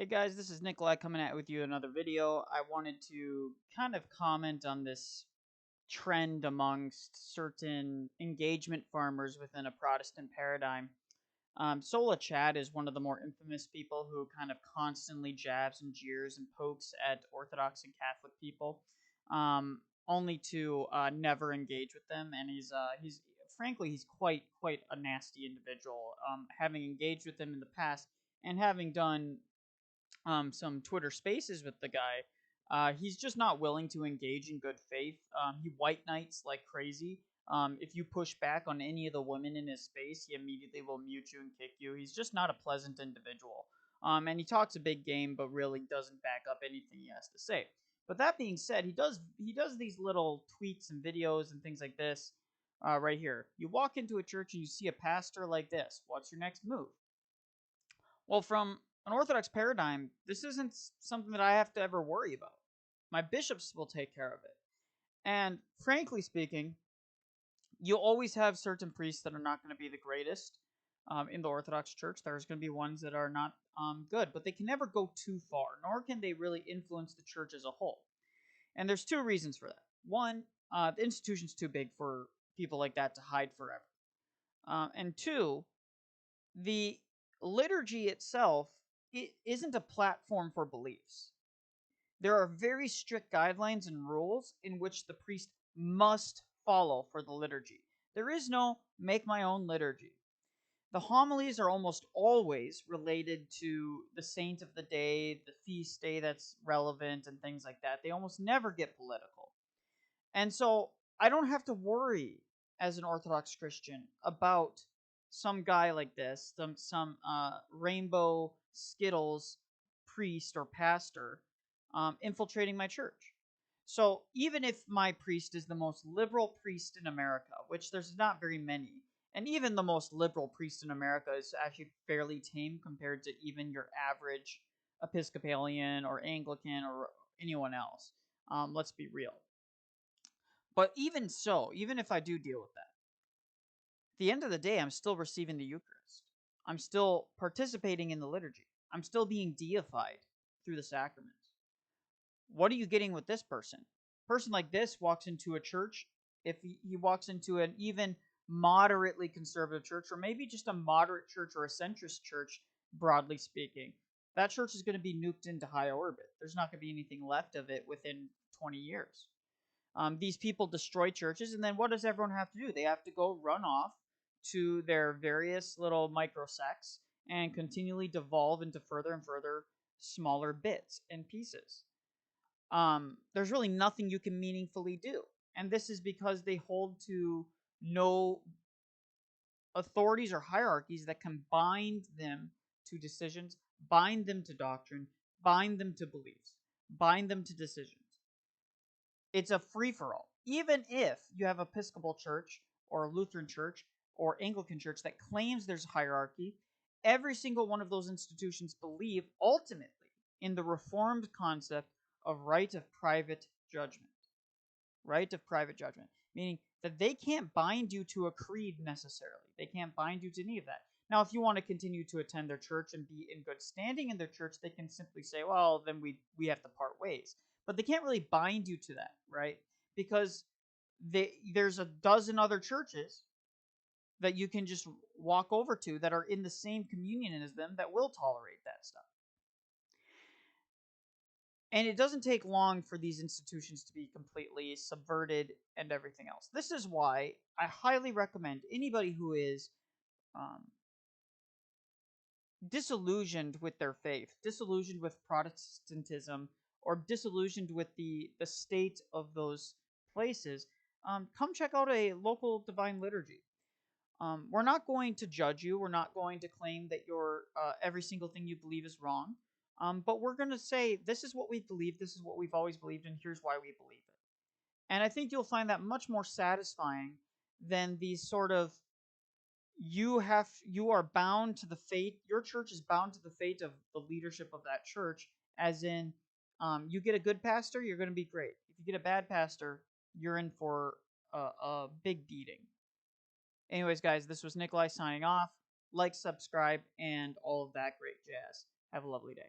Hey guys, this is Nicholai coming at with you another video. I wanted to kind of comment on this trend amongst certain engagement farmers within a Protestant paradigm. Sola Chad is one of the more infamous people who kind of constantly jabs and jeers and pokes at Orthodox and Catholic people, only to never engage with them. And he's frankly he's quite a nasty individual. Having engaged with him in the past and having done some Twitter Spaces with the guy. He's just not willing to engage in good faith. He white knights like crazy. If you push back on any of the women in his space, he immediately will mute you and kick you. He's just not a pleasant individual. And he talks a big game, but really doesn't back up anything he has to say. But that being said, he does these little tweets and videos and things like this. Right here, you walk into a church and you see a pastor like this. What's your next move? Well, from an Orthodox paradigm, this isn't something that I have to ever worry about. My bishops will take care of it. And frankly speaking, you'll always have certain priests that are not going to be the greatest in the Orthodox Church. There's going to be ones that are not good, but they can never go too far, nor can they really influence the church as a whole. And there's two reasons for that. One, the institution's too big for people like that to hide forever. And two, the liturgy itself isn't a platform for beliefs. There are very strict guidelines and rules in which the priest must follow for the liturgy. There is no make my own liturgy. The homilies are almost always related to the saint of the day, the feast day that's relevant, and things like that. They almost never get political. And so I don't have to worry as an Orthodox Christian about some guy like this, some rainbow Skittles priest or pastor infiltrating my church. So even if my priest is the most liberal priest in America, which there's not very many, and even the most liberal priest in America is actually fairly tame compared to even your average Episcopalian or Anglican or anyone else. Let's be real. But even so, even if I do deal with that, at the end of the day, I'm still receiving the Eucharist. I'm still participating in the liturgy. I'm still being deified through the sacraments. What are you getting with this person? A person like this walks into a church, if he walks into an even moderately conservative church, or maybe just a moderate church or a centrist church, broadly speaking, that church is going to be nuked into high orbit. There's not going to be anything left of it within 20 years. These people destroy churches, and then what does everyone have to do? They have to go run off to their various little micro sects and continually devolve into further and further smaller bits and pieces. There's really nothing you can meaningfully do. And this is because they hold to no authorities or hierarchies that can bind them to decisions, bind them to doctrine, bind them to beliefs, bind them to decisions. It's a free-for-all. Even if you have Episcopal Church or a Lutheran Church or Anglican Church that claims there's hierarchy, every single one of those institutions believe ultimately in the Reformed concept of right of private judgment. Right of private judgment, meaning that they can't bind you to a creed necessarily. They can't bind you to any of that. Now, if you want to continue to attend their church and be in good standing in their church, they can simply say, well, then we have to part ways. But they can't really bind you to that, right? Because there's a dozen other churches that you can just walk over to that are in the same communion as them that will tolerate that stuff. And it doesn't take long for these institutions to be completely subverted and everything else. This is why I highly recommend anybody who is disillusioned with their faith, disillusioned with Protestantism, or disillusioned with the state of those places, come check out a local divine liturgy. We're not going to judge you. We're not going to claim that every single thing you believe is wrong. But we're going to say, this is what we believe, this is what we've always believed, and here's why we believe it. And I think you'll find that much more satisfying than these sort of, you are bound to the fate, your church is bound to the fate of the leadership of that church, as in, you get a good pastor, you're going to be great. If you get a bad pastor, you're in for a big beating. Anyways, guys, this was Nicholai signing off. Like, subscribe, and all of that great jazz. Have a lovely day.